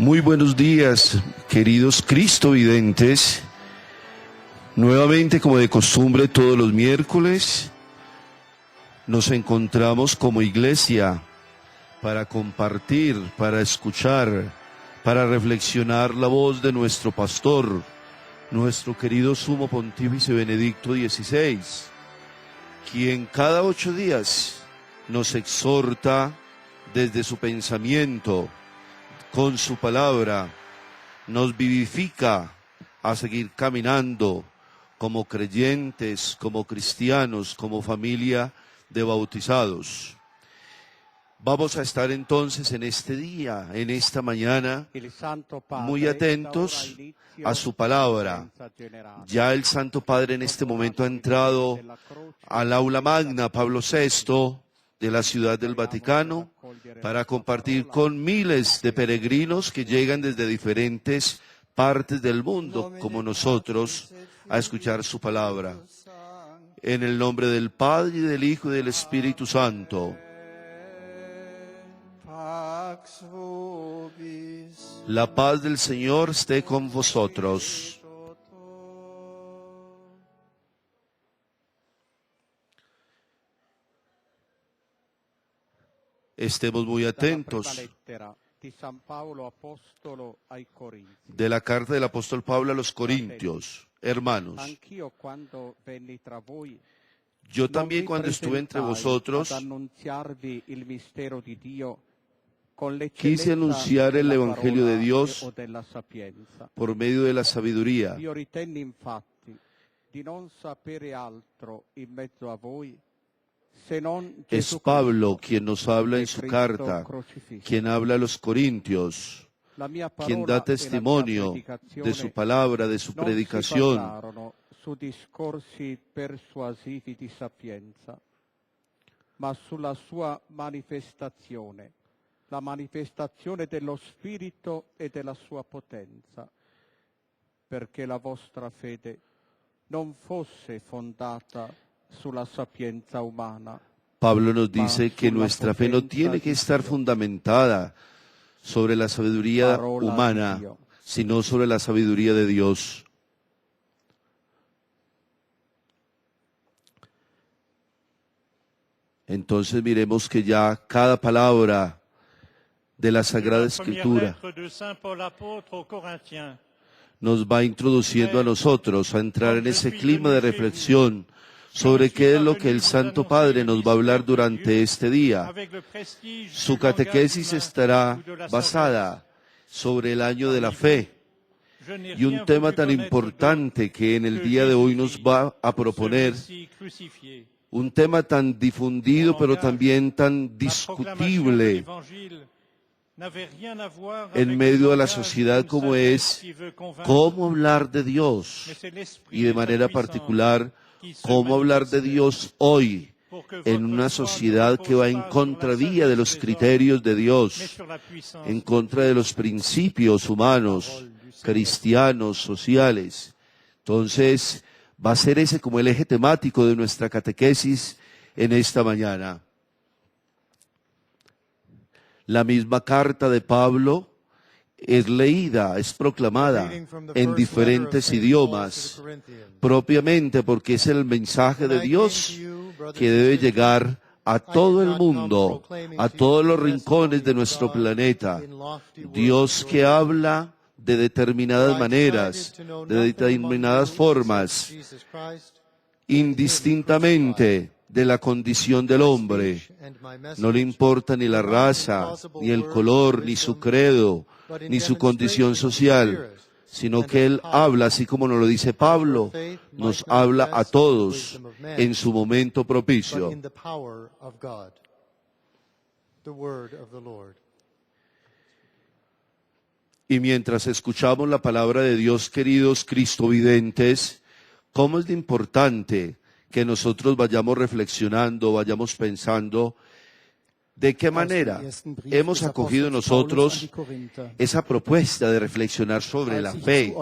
Muy buenos días, queridos cristovidentes. Nuevamente, como de costumbre, todos los miércoles nos encontramos como iglesia para compartir, para escuchar, para reflexionar la voz de nuestro pastor, nuestro querido Sumo Pontífice Benedicto XVI, quien cada 8 días nos exhorta desde su pensamiento, con su palabra, nos vivifica a seguir caminando como creyentes, como cristianos, como familia de bautizados. Vamos a estar entonces en este día, en esta mañana, muy atentos a su palabra. Ya el Santo Padre en este momento ha entrado al aula magna Pablo VI de la Ciudad del Vaticano para compartir con miles de peregrinos que llegan desde diferentes partes del mundo, como nosotros, a escuchar su palabra. En el nombre del Padre, y del Hijo, y del Espíritu Santo. La paz del Señor esté con vosotros. Estemos muy atentos de la carta del apóstol Pablo a los Corintios. Hermanos, yo también cuando estuve entre vosotros quise anunciar el Evangelio de Dios por medio de la sabiduría. Es Pablo quien nos habla en su carta, quien habla a los Corintios, quien da testimonio de su palabra, de su predicación. Ma sulla sua manifestazione, la manifestazione dello Spirito e della sua potenza, perché la vostra fede non fosse fondata sulla sapienza umana. Pablo nos dice que nuestra fe no tiene que estar fundamentada sobre la sabiduría humana, sino sobre la sabiduría de Dios. Entonces miremos que ya cada palabra de la Sagrada Escritura nos va introduciendo a nosotros a entrar en ese clima de reflexión sobre qué es lo que el Santo Padre nos va a hablar durante este día. Su catequesis estará basada sobre el año de la fe y un tema tan importante que en el día de hoy nos va a proponer, un tema tan difundido pero también tan discutible en medio de la sociedad como es cómo hablar de Dios y de manera particular cómo hablar de Dios hoy en una sociedad que va en contravía de los criterios de Dios, en contra de los principios humanos, cristianos, sociales. Entonces, va a ser ese como el eje temático de nuestra catequesis en esta mañana. La misma carta de Pablo es leída, es proclamada en diferentes idiomas, propiamente porque es el mensaje de Dios que debe llegar a todo el mundo, a todos los rincones de nuestro planeta. Dios que habla de determinadas maneras, de determinadas formas, indistintamente de la condición del hombre. No le importa ni la raza, ni el color, ni su credo, ni su condición social, sino que Él habla, así como nos lo dice Pablo, nos habla a todos en su momento propicio. Y mientras escuchamos la palabra de Dios, queridos cristovidentes, cómo es de importante que nosotros vayamos reflexionando, vayamos pensando de qué manera hemos acogido nosotros esa propuesta de reflexionar sobre la fe,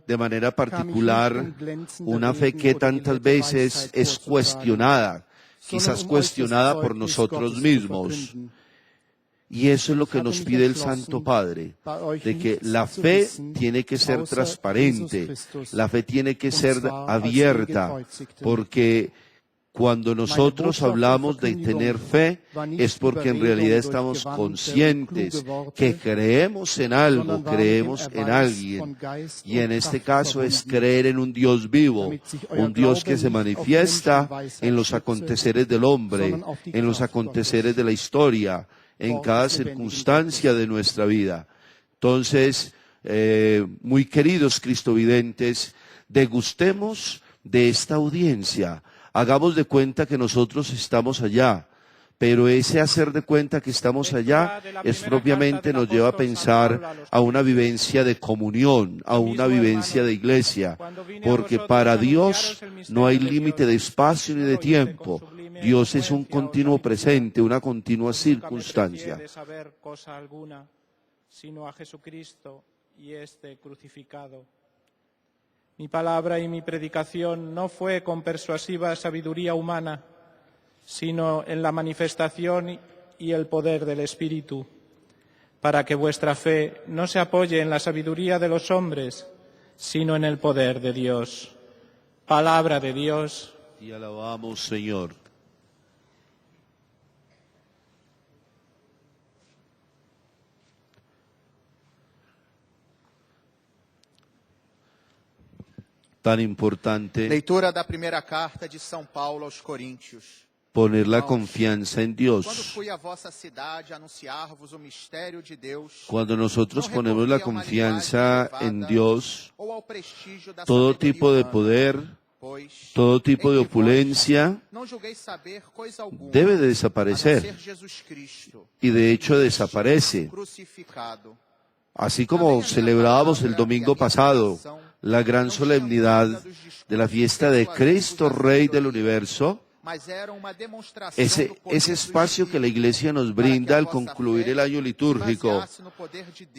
de manera particular una fe que tantas veces es cuestionada, quizás cuestionada por nosotros mismos. Y eso es lo que nos pide el Santo Padre, de que la fe tiene que ser transparente, la fe tiene que ser abierta, porque cuando nosotros hablamos de tener fe es porque en realidad estamos conscientes que creemos en algo, creemos en alguien. Y en este caso es creer en un Dios vivo, un Dios que se manifiesta en los aconteceres del hombre, en los aconteceres de la historia, en cada circunstancia de nuestra vida. Entonces, muy queridos cristovidentes, degustemos de esta audiencia. Hagamos de cuenta que nosotros estamos allá, pero ese hacer de cuenta que estamos allá es propiamente nos lleva a pensar a una vivencia de comunión, a una vivencia de iglesia, porque para Dios no hay límite de espacio ni de tiempo. Dios es un continuo presente, una continua circunstancia. Sino a Jesucristo y este crucificado. Mi palabra y mi predicación no fue con persuasiva sabiduría humana, sino en la manifestación y el poder del Espíritu, para que vuestra fe no se apoye en la sabiduría de los hombres, sino en el poder de Dios. Palabra de Dios. Y alabamos, Señor. Tan importante Leitura da primeira carta de São Paulo aos Coríntios. poner la confianza en Quando Dios. fui à vossa cidade anunciar-vos o mistério de Deus, Cuando nosotros não ponemos la recorri a uma confianza linguagem en elevada Dios, ou ao prestígio da todo sabedoria tipo de humana, poder, pois todo tipo de entre vós opulencia não julgueis saber coisa alguma, debe de a não desaparecer, ser Jesus Cristo, y de hecho desaparece. crucificado. Así como celebrábamos el domingo pasado la gran solemnidad de la fiesta de Cristo Rey del universo, Mas era uma demonstração do ese poder espacio do que la Iglesia nos brinda al concluir el año litúrgico,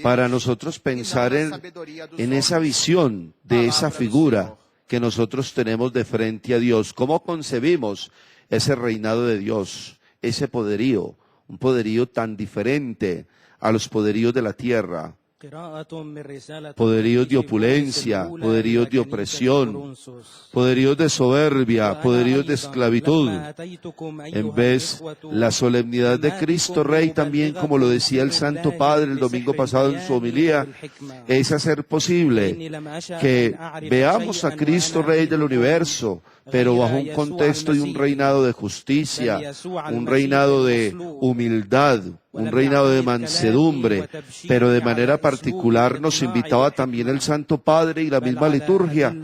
para nosotros pensar en esa visión de esa figura que nosotros tenemos de frente a Dios. ¿Cómo concebimos ese reinado de Dios, ese poderío, un poderío tan diferente a los poderíos de la tierra? Poderíos de opulencia, poderíos de opresión, poderíos de soberbia, poderíos de esclavitud. En vez, la solemnidad de Cristo Rey también, como lo decía el Santo Padre el domingo pasado en su homilía, es hacer posible que veamos a Cristo Rey del universo, pero bajo un contexto y un reinado de justicia, un reinado de humildad, un reinado de mansedumbre, pero de manera particular nos invitaba también el Santo Padre y la misma liturgia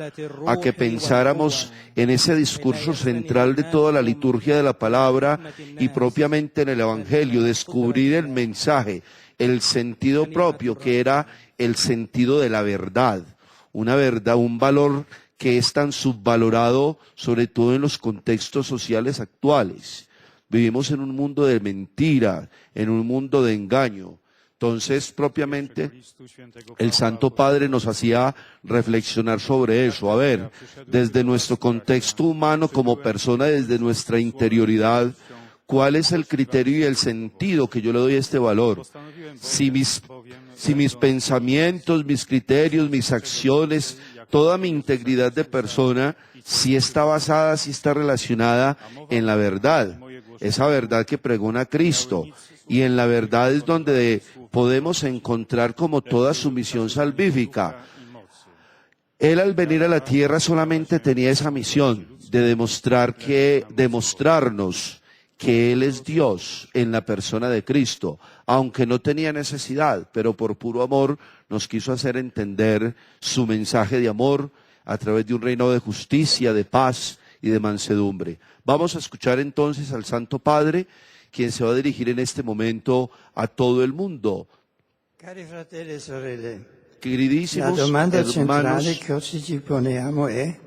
a que pensáramos en ese discurso central de toda la liturgia de la palabra y propiamente en el Evangelio, descubrir el mensaje, el sentido propio que era el sentido de la verdad, una verdad, un valor que es tan subvalorado, sobre todo en los contextos sociales actuales. Vivimos en un mundo de mentira, en un mundo de engaño. Entonces, propiamente, el Santo Padre nos hacía reflexionar sobre eso. A ver, desde nuestro contexto humano como persona, desde nuestra interioridad, ¿cuál es el criterio y el sentido que yo le doy a este valor? Si mis pensamientos, mis criterios, mis acciones, toda mi integridad de persona, si está basada, si está relacionada en la verdad, esa verdad que pregona Cristo. Y en la verdad es donde podemos encontrar como toda su misión salvífica. Él al venir a la tierra solamente tenía esa misión de demostrarnos que Él es Dios en la persona de Cristo, aunque no tenía necesidad, pero por puro amor nos quiso hacer entender su mensaje de amor a través de un reino de justicia, de paz y de mansedumbre. Vamos a escuchar entonces al Santo Padre, quien se va a dirigir en este momento a todo el mundo. Cari fratelli e sorelle, la Queridísimos domanda centrale hermanos, che oggi ci poniamo è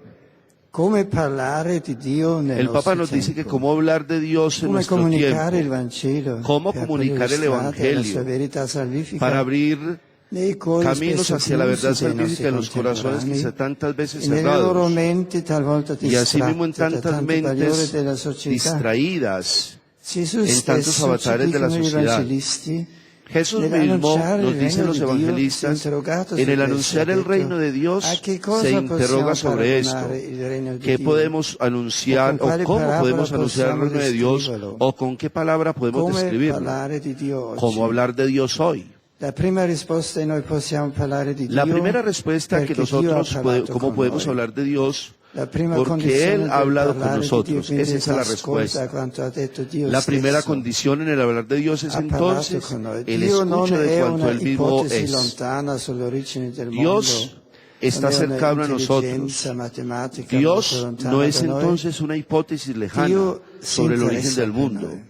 come parlare di Dio nel el Papa nostro nos dice que tempo, cómo hablar de Dios en come nuestro comunicare il tiempo, Vangelo, cómo per comunicar el aprire le strade alla sua Evangelio, verità salvifica para abrir nei cuori caminos spesso hacia la verdad chiusi dei nostri salvífica en los corazones contemporanei, quizá tantas veces e nelle loro cerrados, menti talvolta y así mismo en distratte da tantas tante pagliore mentes della società. distraídas, Gesù en tantos stesso, ci avatares de la dicono i sociedad. evangelisti, Jesús nell'annunciare mismo il nos dicen regno los di Dio, si è evangelistas, interrogato su en el questo, anunciar ha el detto, reino de a Dios, che se cosa interroga possiamo sobre esto. paragonare il regno di ¿Qué Dio? podemos anunciar ¿O con o cuál cómo parábola podemos anunciar el possiamo reino de Dios descriverlo? o con qué palabra podemos Come describirlo? parlare di Dio oggi? ¿Cómo hablar de Dios hoy? La prima risposta è noi possiamo parlare di La Dio primera respuesta que perché Dio ha nosotros, parlato ¿cómo con podemos noi. hablar de Dios? La prima Porque condizione Él del ha hablado con parlare di Dio, nosotros. quindi, Esa es la ascolta respuesta. quanto ha detto Dio La primera stesso. condición en el hablar de Dios es Ha parlato entonces con noi. el Dio non escucho de è cuanto una Él mismo ipotesi es. lontana sulle origini del Dios mondo. está Non è una cercano a intelligenza nosotros. matematica molto Dios lontana no es da noi. entonces una hipótesis lejana Dio si sobre el origen interessa del per mundo. noi.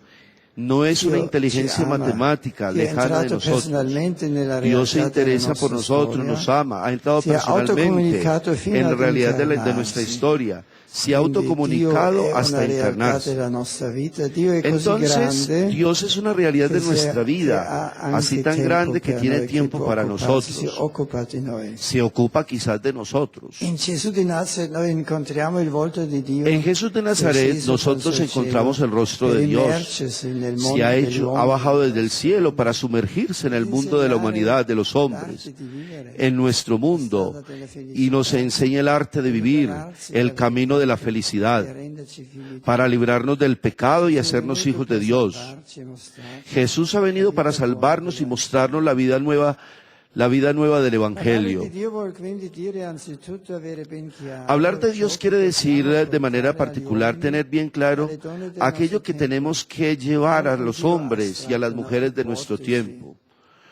No es una Dio inteligencia ci ama. matemática Dio è lejana de entrato nosotros. personalmente nella Dios se realtà della interesa por nostra nosotros, storia. nos ama, ha entrado Si è personalmente autocomunicato fino en la ad realidad de nuestra incarnarsi. historia. Se ha Quindi autocomunicado Dio è hasta una realtà encarnarse. della nostra vita. Dio è così Entonces, grande Dios es una realidad de che nuestra ha vida, anche así tan tempo grande que per tiene noi, tiempo che può para occuparsi, si nosotros. occupa di noi. Se ocupa quizás de nosotros. In Gesù di Nazaret noi incontriamo il volto di Dio. En Jesús de Nazaret sceso nosotros dal suo encontramos cielo el rostro per de Dios. immergersi nel mondo Se ha dell'uomo, bajado desde el cielo para sumergirse en el mundo de la humanidad, de los hombres, l'arte di vivere, en nuestro mundo, y nos enseña el arte de vivir, el camino de la felicidad, per renderci figli di para librarnos del pecado y hacernos hijos de Dios. darci e mostrarci. Jesús ha venido para salvarnos y mostrarnos la vida nueva del Evangelio. Parlare di Dio vuol quindi dire anzitutto avere ben chiaro Hablar de ciò Dios che quiere decir dobbiamo de manera portare agli particular uomini, tener bien claro alle donne del aquello nostro que tempo. tenemos que llevar a Non un los Dio hombres y a las astratto, mujeres de una nuestro ipotesi, tiempo.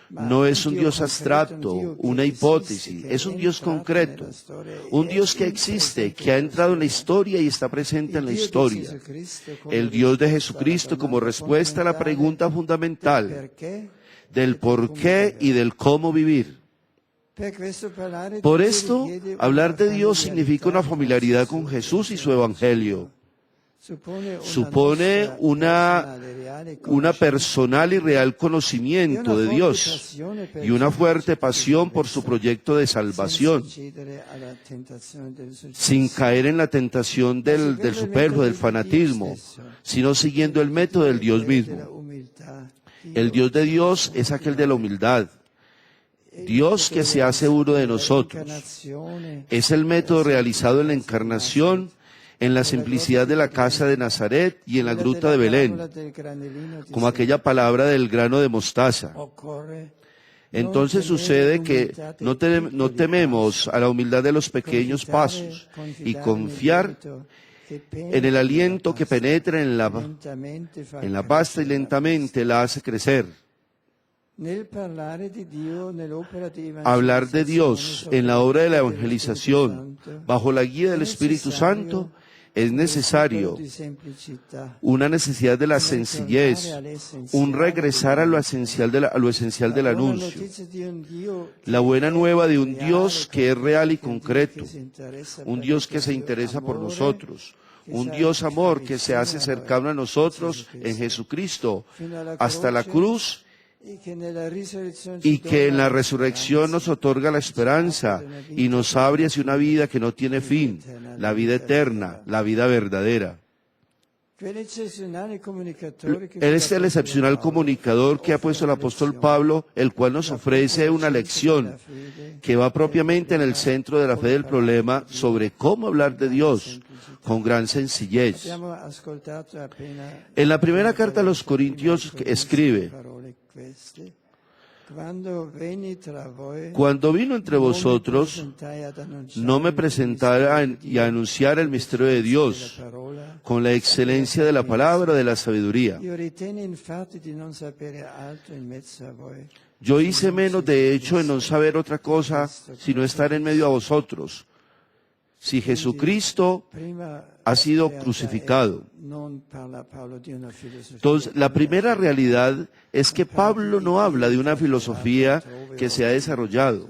ma No es un Dio Dios concreto, abstracto, un Dio che una esiste, hipótesis, che es un è Dios entrato concreto, nella storia un e Dios que è existe, presente que ha nella entrado en la storia. historia y está presente en la Il Dio di historia. Jesucristo come El Dios de risposta alla Jesucristo como domanda respuesta a la fondamentale pregunta del fundamental perché del por qué y del cómo vivir. Per questo parlare di Por Dio esto, richiede hablar una de Dios familiarità significa una familiaridad con Jesús y su Evangelio. Supone una personal y real conocimiento de Dios y una fuerte pasión por su proyecto de salvación, sin caer en la tentación del superfluo, del fanatismo, sino siguiendo el método del Dios mismo. El Dios de Dios es aquel de la humildad. Dios que se hace uno de nosotros. Es el método realizado en la encarnación, en la simplicidad de la casa de Nazaret y en la gruta de Belén, como aquella palabra del grano de mostaza. Entonces sucede que no tememos a la humildad de los pequeños pasos y confiar en el aliento que penetra en la pasta y lentamente la hace crecer. Hablar de Dios en la obra de la evangelización, bajo la guía del Espíritu Santo, es necesario una necesidad de la sencillez, un regresar a lo esencial del anuncio, la buena nueva de un Dios que es real y concreto, un Dios que se interesa por nosotros, un Dios amor que se hace cercano a nosotros en Jesucristo hasta la cruz, y que en la resurrección nos otorga la esperanza y nos abre hacia una vida que no tiene fin, la vida eterna, la vida verdadera. Él es el excepcional comunicador que ha puesto el apóstol Pablo, el cual nos ofrece una lección que va propiamente en el centro de la fe del problema sobre cómo hablar de Dios con gran sencillez. En la primera carta a los Corintios escribe: cuando vino entre vosotros, no me presentara y a anunciar el misterio de Dios con la excelencia de la palabra de la sabiduría. Yo hice menos, de hecho, en no saber otra cosa, sino estar en medio a vosotros. Si Jesucristo ha sido crucificado. Entonces, la primera realidad es que Pablo no habla de una filosofía que se ha desarrollado.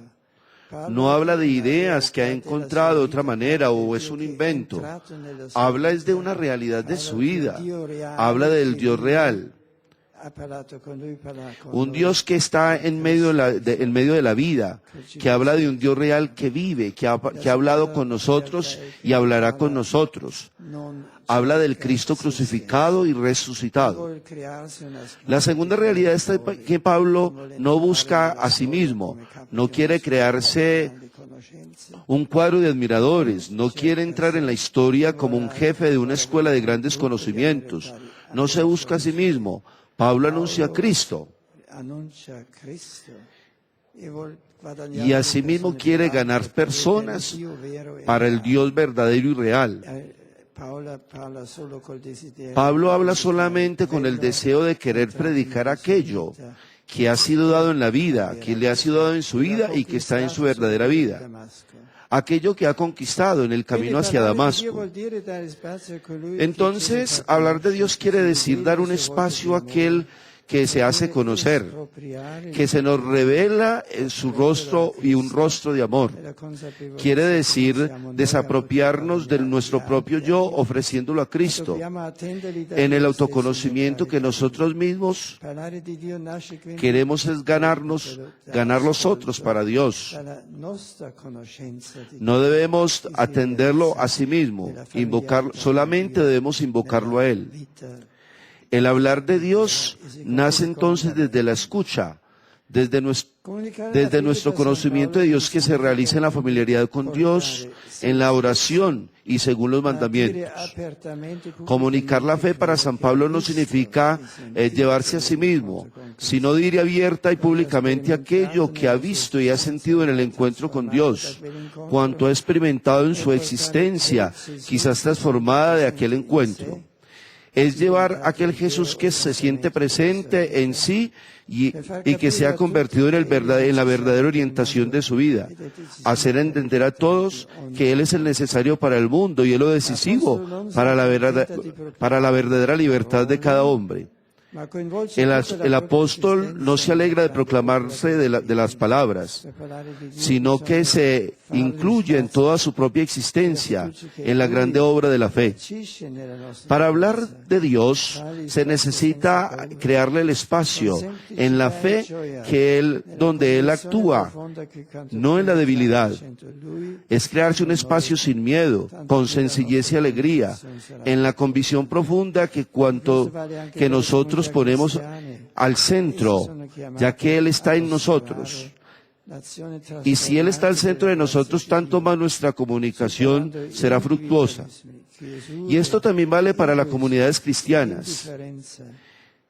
No habla de ideas que ha encontrado de otra manera o es un invento. Habla es de una realidad de su vida. Habla del Dios real. ha parlato con lui, parla con Un noi. Dios que está en medio de la vida, que habla de un Dios real que vive, que ha hablado con nosotros y hablará con nosotros. Non Habla del cerca Cristo se crucificado y stesso. resucitado. Vuol crearsi una La segunda realidad es que Pablo no busca a sí storia mismo, come capo no di quiere una crearse grandi conoscenze. un cuadro de admiradores, no quiere entrar en la historia como un jefe de una escuela de grandes conocimientos, no se busca a sí mismo. Pablo anuncia a Cristo Annuncia Cristo e vuol y guadagnare asimismo persone quiere per ganar l'altro, per il personas Dio vero e para el reale. Dios verdadero y real. Paolo parla solo col desiderio Pablo habla di solamente con el quello deseo de querer che predicar nella sua aquello vita que ha sido dado en la vida, que le ha sido dado en su vida y que está en su verdadera vida. Aquello que ha conquistado en el camino hacia Damasco. Entonces, hablar de Dios quiere decir dar un espacio a aquel que se hace conocer, que se nos revela en su rostro y un rostro de amor. Quiere decir desapropiarnos de nuestro propio yo ofreciéndolo a Cristo, en el autoconocimiento que nosotros mismos queremos es ganar los otros para Dios. No debemos atenderlo a sí mismo, solamente debemos invocarlo a Él. El hablar de Dios nace entonces desde la escucha, desde nuestro conocimiento de Dios que se realiza en la familiaridad con Dios, en la oración y según los mandamientos. Comunicar la fe para San Pablo no significa llevarse a sí mismo, sino dir abierta y públicamente aquello que ha visto y ha sentido en el encuentro con Dios, cuanto ha experimentado en su existencia, quizás transformada de aquel encuentro. Es llevar aquel Jesús que se siente presente en sí y que se ha convertido en la verdadera orientación de su vida. Hacer entender a todos que Él es el necesario para el mundo y Él lo decisivo para la verdadera libertad de cada hombre. El apóstol no se alegra de proclamarse de las palabras, sino que se incluye en toda su propia existencia en la grande obra de la fe. Para hablar de Dios se necesita crearle el espacio en la fe donde Él actúa, no en la debilidad. Es crearse un espacio sin miedo, con sencillez y alegría, en la convicción profunda que nosotros ponemos al centro, ya que Él está en nosotros. Y si Él está al centro de nosotros, tanto más nuestra comunicación será fructuosa. Y esto también vale para las comunidades cristianas.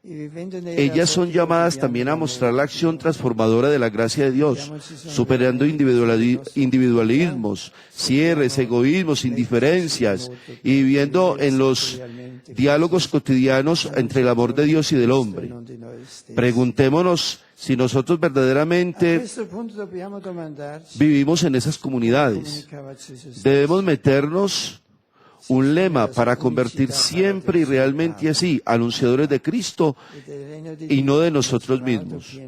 Ellas son llamadas también a mostrar la acción transformadora de la gracia de Dios, superando individualismos, cierres, egoísmos, indiferencias y viviendo en los diálogos cotidianos entre el amor de Dios y del hombre. Preguntémonos si nosotros verdaderamente vivimos en esas comunidades. Debemos meternos un lema para convertir siempre y realmente así anunciadores de Cristo y no de nosotros mismos.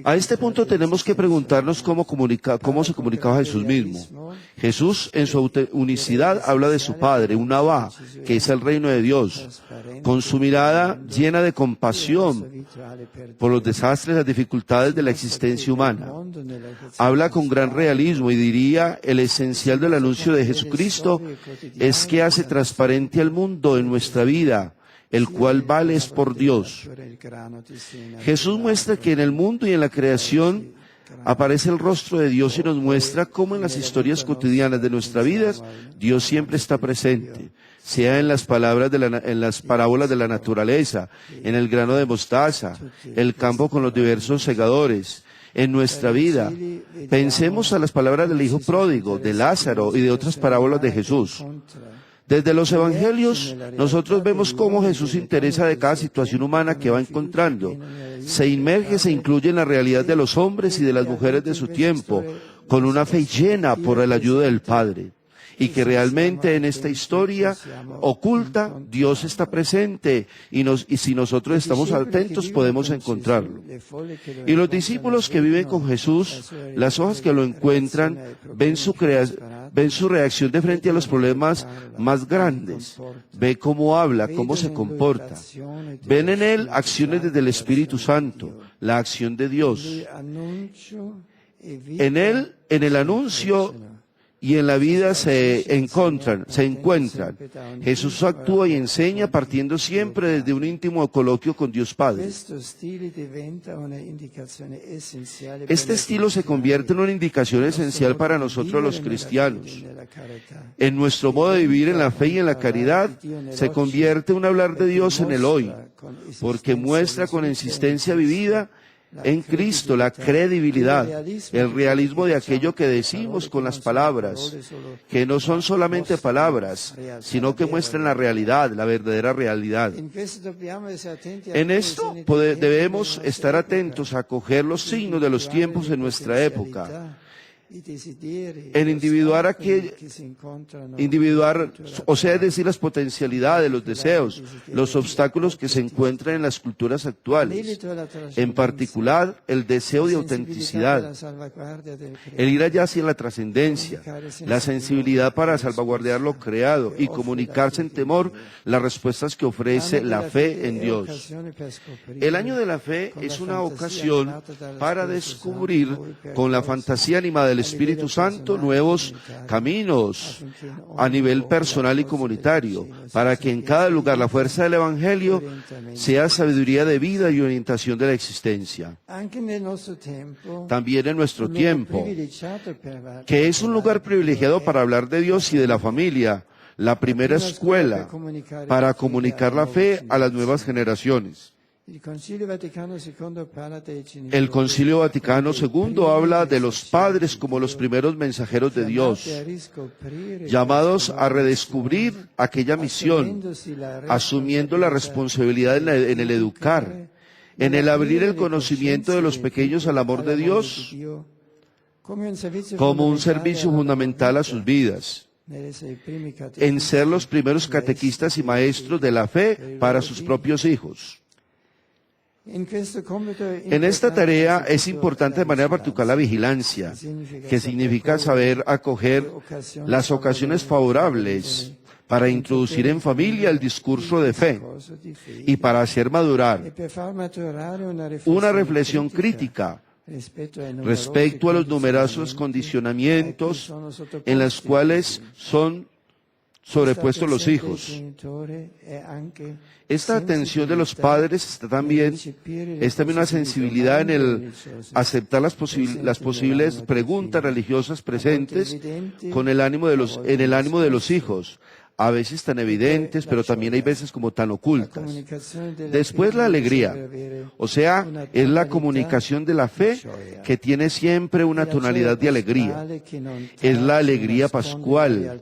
A este punto tenemos que preguntarnos cómo se comunicaba Jesús mismo. Jesús en su unicidad habla de su Padre, un Abba, que es el reino de Dios, con su mirada llena de compasión por los desastres, las dificultades de la existencia humana. Habla con gran realismo y diría, el esencial del anuncio de Jesucristo es que hace transparente al mundo en nuestra vida, el cual vale es por Dios. Jesús muestra que en el mundo y en la creación aparece el rostro de Dios y nos muestra cómo en las historias cotidianas de nuestra vida Dios siempre está presente, sea en las parábolas de la naturaleza, en el grano de mostaza, el campo con los diversos segadores, en nuestra vida. Pensemos a las palabras del hijo pródigo, de Lázaro y de otras parábolas de Jesús. Desde los evangelios, nosotros vemos cómo Jesús se interesa de cada situación humana que va encontrando. Se incluye en la realidad de los hombres y de las mujeres de su tiempo, con una fe llena por la ayuda del Padre. y que realmente en esta historia oculta Dios está presente y si nosotros estamos atentos podemos encontrarlo. Y los discípulos que viven con Jesús, las hojas que lo encuentran, ven su reacción de frente a los problemas más grandes, ve cómo habla, cómo se comporta, ven en él acciones desde el Espíritu Santo, la acción de Dios. En él, en el anuncio y en la vida se encuentran. Jesús actúa y enseña partiendo siempre desde un íntimo coloquio con Dios Padre. Este estilo se convierte en una indicación esencial para nosotros los cristianos. En nuestro modo de vivir en la fe y en la caridad se convierte un hablar de Dios en el hoy, porque muestra con insistencia vivida en Cristo la credibilidad, el realismo de aquello que decimos con las palabras, que no son solamente palabras, sino que muestran la realidad, la verdadera realidad. En esto debemos estar atentos a coger los signos de los tiempos en nuestra época, en individuar, o sea, es decir, las potencialidades, los deseos, los obstáculos que se encuentran en las culturas actuales, en particular el deseo de autenticidad, el ir allá hacia la trascendencia, la sensibilidad para salvaguardar lo creado y comunicarse en temor las respuestas que ofrece la fe en Dios. El año de la fe es una ocasión para descubrir con la fantasía animada del Espíritu Santo nuevos caminos a nivel personal y comunitario, para que en cada lugar la fuerza del Evangelio sea sabiduría de vida y orientación de la existencia. También en nuestro tiempo, que es un lugar privilegiado para hablar de Dios y de la familia, la primera escuela para comunicar la fe a las nuevas generaciones. El Concilio Vaticano II habla de los padres como los primeros mensajeros de Dios, llamados a redescubrir aquella misión, asumiendo la responsabilidad en el educar, en el abrir el conocimiento de los pequeños al amor de Dios, como un servicio fundamental a sus vidas, en ser los primeros catequistas y maestros de la fe para sus propios hijos. En esta tarea es importante de manera particular la vigilancia, que significa saber acoger las ocasiones favorables para introducir en familia el discurso de fe y para hacer madurar una reflexión crítica respecto a los numerosos condicionamientos en los cuales son sobrepuestos los hijos. Esta atención de los padres es también una sensibilidad en el aceptar las posibles preguntas religiosas presentes en el ánimo de los hijos, a veces tan evidentes, pero también hay veces como tan ocultas. Después la alegría, o sea, es la comunicación de la fe que tiene siempre una tonalidad de alegría. Es la alegría pascual,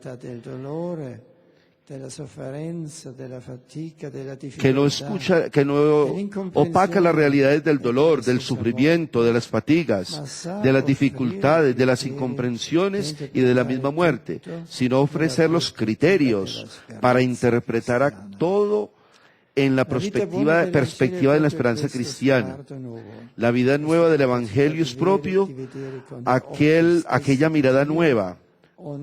que no opaca las realidades del dolor, del sufrimiento, de las fatigas, de las dificultades, de las incomprensiones y de la misma muerte, sino ofrecer los criterios para interpretar a todo en la perspectiva de la esperanza cristiana. La vida nueva del Evangelio es propio aquella mirada nueva,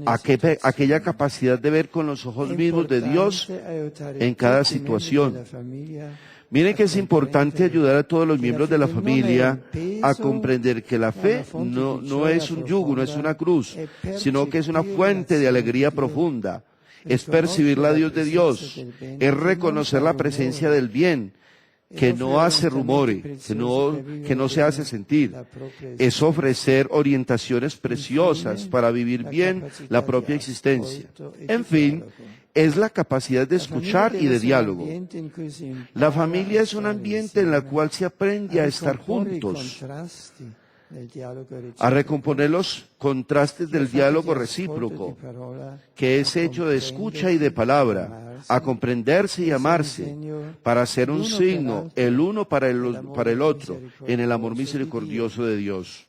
aquella capacidad de ver con los ojos mismos de Dios en cada situación. Miren que es importante ayudar a todos los miembros de la familia a comprender que la fe no es un yugo, no es una cruz, sino que es una fuente de alegría profunda. Es percibir la Dios de Dios, es reconocer la presencia del bien, que no hace rumores, que no se hace sentir. Es ofrecer orientaciones preciosas para vivir bien la propia existencia. En fin, es la capacidad de escuchar y de diálogo. La familia es un ambiente en el cual se aprende a estar juntos, a recomponer los contrastes del diálogo recíproco, que es hecho de escucha y de palabra, a comprenderse y amarse, para ser un signo el uno para el otro, en el amor misericordioso de Dios.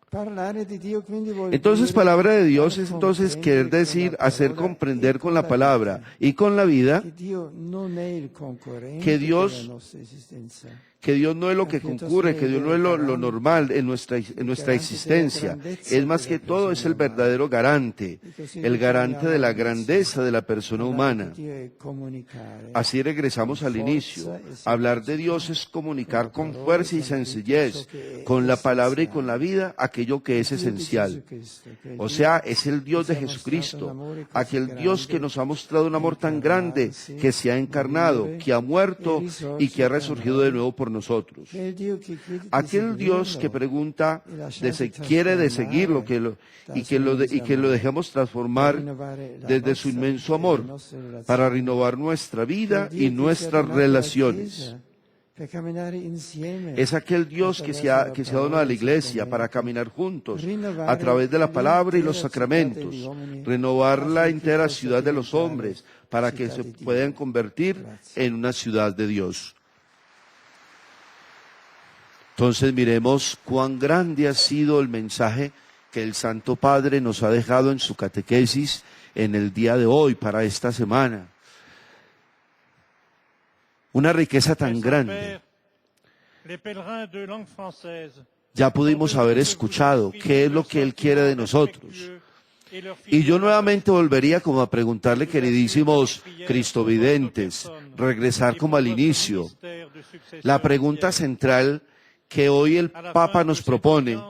Parlare di Dio quindi vuol Entonces, dire palabra de Dios es far entonces querer comprendere decir, con la hacer parola comprender e con la la palabra vita y con la vida che Dio non è il concorrente que della Dios nostra esistenza. que Dios no es lo que concurre, que Dios no es lo normal en nuestra existencia. Es más que todo, es el verdadero garante, el garante de la grandeza de la persona humana. Así regresamos al inicio. Hablar de Dios es comunicar con fuerza y sencillez, con la palabra y con la vida, aquello que es esencial. O sea, es el Dios de Jesucristo, aquel Dios que nos ha mostrado un amor tan grande, que se ha encarnado, que ha muerto y que ha resurgido de nuevo por nosotros. Aquel Dios que pregunta, quiere de seguirlo, y que lo dejemos transformar desde su inmenso amor para renovar nuestra vida y nuestras relaciones. Es aquel Dios que se ha donado a la iglesia para caminar juntos a través de la palabra y los sacramentos, renovar la entera ciudad de los hombres para que se puedan convertir en una ciudad de Dios. Entonces miremos cuán grande ha sido el mensaje que el Santo Padre nos ha dejado en su catequesis en el día de hoy, para esta semana. Una riqueza tan grande. Ya pudimos haber escuchado qué es lo que Él quiere de nosotros. Y yo nuevamente volvería como a preguntarle, queridísimos cristovidentes, regresar como al inicio. La pregunta central que hoy el Papa nos propone: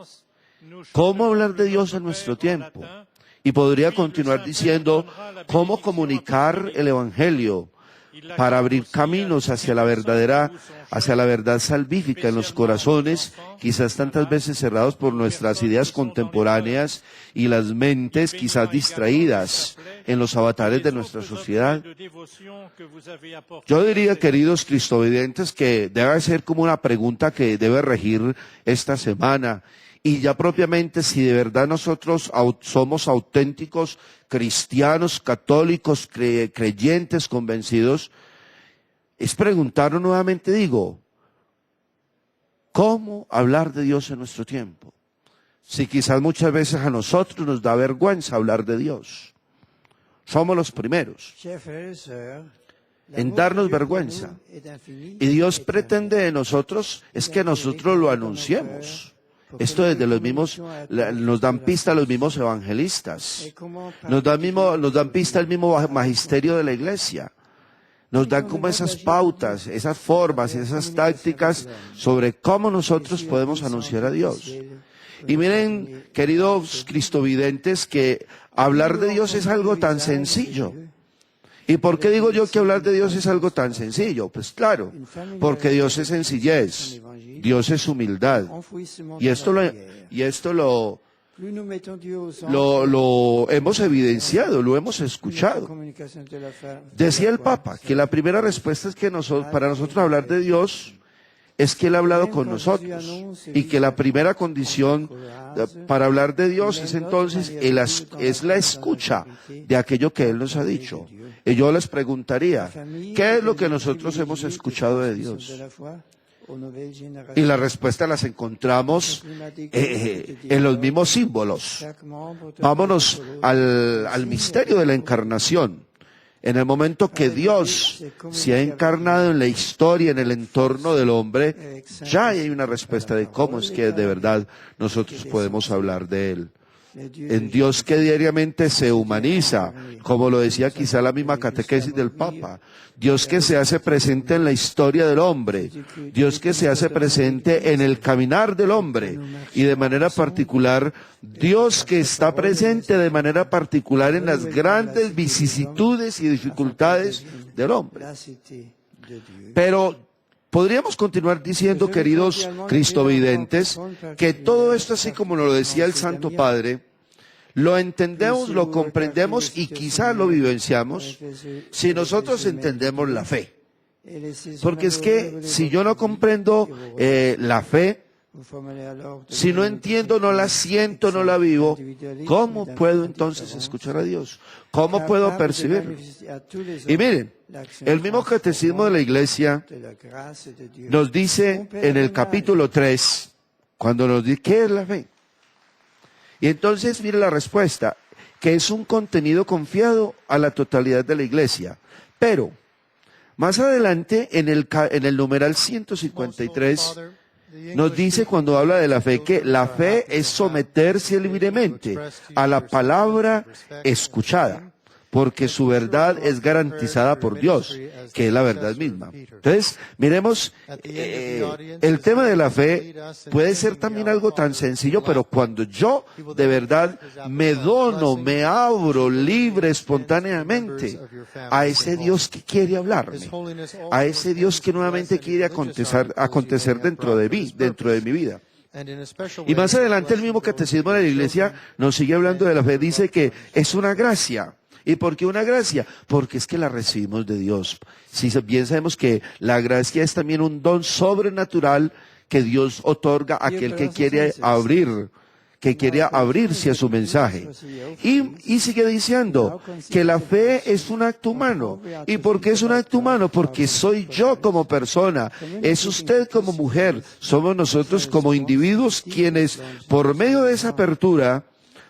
¿cómo hablar de Dios en nuestro tiempo? Y podría continuar diciendo, ¿cómo comunicar el Evangelio para abrir caminos hacia la verdad salvífica en los corazones, quizás tantas veces cerrados por nuestras ideas contemporáneas y las mentes quizás distraídas en los avatares de nuestra sociedad? Yo diría, queridos cristovidentes, que debe ser como una pregunta que debe regir esta semana. Y ya propiamente, si de verdad nosotros somos auténticos cristianos, católicos, creyentes, convencidos, es preguntarnos nuevamente, digo, ¿cómo hablar de Dios en nuestro tiempo? Si quizás muchas veces a nosotros nos da vergüenza hablar de Dios. Somos los primeros en darnos vergüenza. Y Dios pretende de nosotros es que nosotros lo anunciemos. Esto desde los mismos, nos dan pista los mismos evangelistas, nos dan pista el mismo magisterio de la iglesia, nos dan como esas pautas, esas formas, esas tácticas sobre cómo nosotros podemos anunciar a Dios. Y miren, queridos cristovidentes, que hablar de Dios es algo tan sencillo. ¿Y por qué digo yo que hablar de Dios es algo tan sencillo? Pues claro, porque Dios es sencillez, Dios es humildad. Y esto lo hemos evidenciado, lo hemos escuchado. Decía el Papa que la primera respuesta es que para nosotros hablar de Dios es que Él ha hablado con nosotros, y que la primera condición para hablar de Dios es entonces es la escucha de aquello que Él nos ha dicho. Y yo les preguntaría, ¿qué es lo que nosotros hemos escuchado de Dios? Y la respuesta las encontramos en los mismos símbolos. Vámonos al misterio de la encarnación. En el momento que Dios se ha encarnado en la historia, en el entorno del hombre, ya hay una respuesta de cómo es que de verdad nosotros podemos hablar de Él. En Dios que diariamente se humaniza, como lo decía quizá la misma catequesis del Papa. Dios que se hace presente en la historia del hombre, Dios que se hace presente en el caminar del hombre, y de manera particular, Dios que está presente de manera particular en las grandes vicisitudes y dificultades del hombre. Pero podríamos continuar diciendo, queridos cristovidentes, que todo esto, así como nos lo decía el Santo Padre, lo entendemos, lo comprendemos y quizás lo vivenciamos si nosotros entendemos la fe. Porque es que si yo no comprendo la fe, si no entiendo, no la siento, no la vivo, ¿cómo puedo entonces escuchar a Dios? ¿Cómo puedo percibirlo? Y miren, el mismo catecismo de la Iglesia nos dice en el capítulo 3, cuando nos dice, ¿qué es la fe? Y entonces, mire la respuesta, que es un contenido confiado a la totalidad de la iglesia. Pero, más adelante, en el numeral 153, nos dice cuando habla de la fe que la fe es someterse libremente a la palabra escuchada, porque su verdad es garantizada por Dios, que es la verdad misma. Entonces, miremos, el tema de la fe puede ser también algo tan sencillo, pero cuando yo de verdad me dono, me abro libre, espontáneamente a ese Dios que quiere hablarme, a ese Dios que nuevamente quiere acontecer dentro de mí, dentro de mi vida. Y más adelante el mismo catecismo de la Iglesia nos sigue hablando de la fe, dice que es una gracia. ¿Y por qué una gracia? Porque es que la recibimos de Dios. Si bien sabemos que la gracia es también un don sobrenatural que Dios otorga a aquel que quiere abrirse a su mensaje. Y sigue diciendo que la fe es un acto humano. ¿Y por qué es un acto humano? Porque soy yo como persona, es usted como mujer, somos nosotros como individuos quienes, por medio de esa apertura,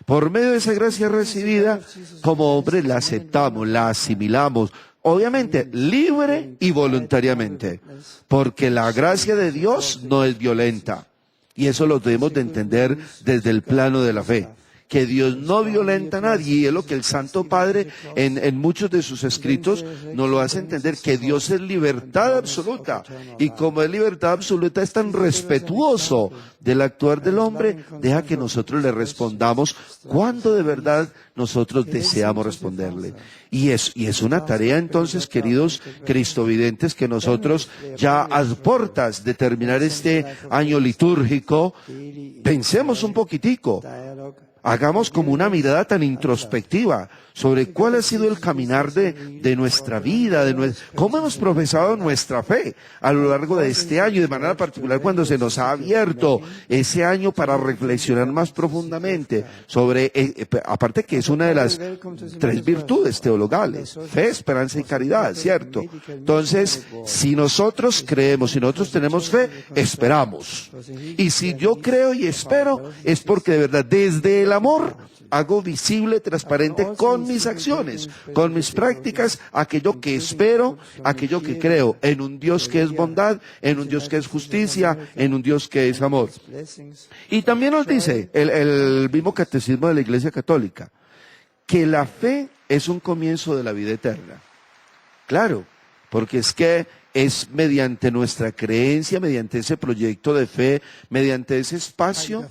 por medio de esa gracia recibida, como hombres la aceptamos, la asimilamos, obviamente libre y voluntariamente, porque la gracia de Dios no es violenta. Y eso lo debemos de entender desde el plano de la fe, que Dios no violenta a nadie, y es lo que el Santo Padre en muchos de sus escritos nos lo hace entender, que Dios es libertad absoluta, y como es libertad absoluta es tan respetuoso del actuar del hombre, deja que nosotros le respondamos cuando de verdad nosotros deseamos responderle. Y es una tarea entonces, queridos cristovidentes, que nosotros ya a puertas de terminar este año litúrgico, pensemos un poquitico, hagamos como una mirada tan introspectiva sobre cuál ha sido el caminar de nuestra vida, cómo hemos profesado nuestra fe a lo largo de este año, de manera particular cuando se nos ha abierto ese año para reflexionar más profundamente sobre, aparte que es una de las 3 virtudes teologales, fe, esperanza y caridad, ¿cierto? Entonces, si nosotros creemos, si nosotros tenemos fe, esperamos. Y si yo creo y espero, es porque de verdad, desde el amor, hago visible, transparente con mis acciones, con mis prácticas, aquello que espero, aquello que creo, en un Dios que es bondad, en un Dios que es justicia, en un Dios que es amor. Y también nos dice el mismo catecismo de la Iglesia Católica, que la fe es un comienzo de la vida eterna. Claro, porque es que es mediante nuestra creencia, mediante ese proyecto de fe, mediante ese espacio,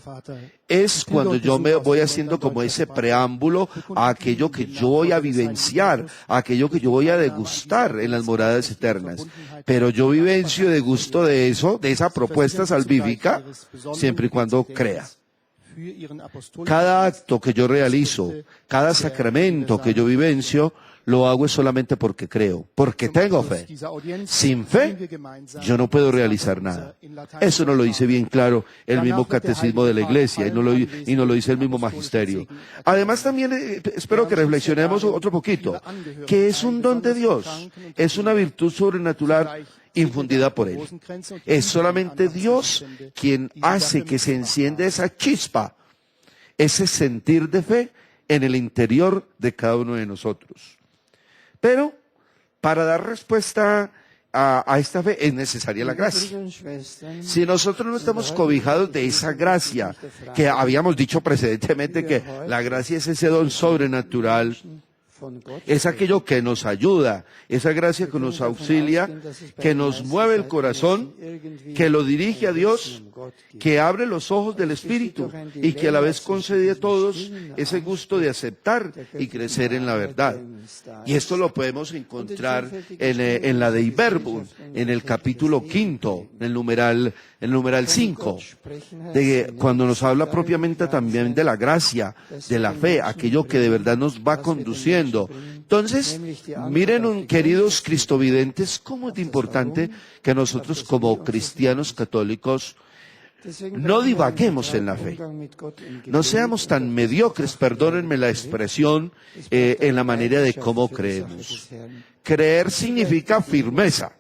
es cuando yo me voy haciendo como ese preámbulo a aquello que yo voy a vivenciar, a aquello que yo voy a degustar en las moradas eternas. Pero yo vivencio y degusto de eso, de esa propuesta salvífica, siempre y cuando crea. Cada acto que yo realizo, cada sacramento que yo vivencio, lo hago solamente porque creo, porque tengo fe. Sin fe, yo no puedo realizar nada. Eso nos lo dice bien claro el mismo catecismo de la Iglesia y nos lo dice el mismo magisterio. Además también espero que reflexionemos otro poquito, que es un don de Dios, es una virtud sobrenatural infundida por Él. Es solamente Dios quien hace que se encienda esa chispa, ese sentir de fe en el interior de cada uno de nosotros. Pero para dar respuesta a esta fe es necesaria la gracia. Si nosotros no estamos cobijados de esa gracia, que habíamos dicho precedentemente que la gracia es ese don sobrenatural, es aquello que nos ayuda, esa gracia que nos auxilia, que nos mueve el corazón, que lo dirige a Dios, que abre los ojos del Espíritu y que a la vez concede a todos ese gusto de aceptar y crecer en la verdad. Y esto lo podemos encontrar en la Dei Verbum, en el capítulo 5, en el numeral 5, cuando nos habla propiamente también de la gracia, de la fe, aquello que de verdad nos va conduciendo. Entonces, miren, queridos cristovidentes, cómo es importante que nosotros como cristianos católicos no divaguemos en la fe. No seamos tan mediocres, perdónenme la expresión, en la manera de cómo creemos. Creer significa firmeza.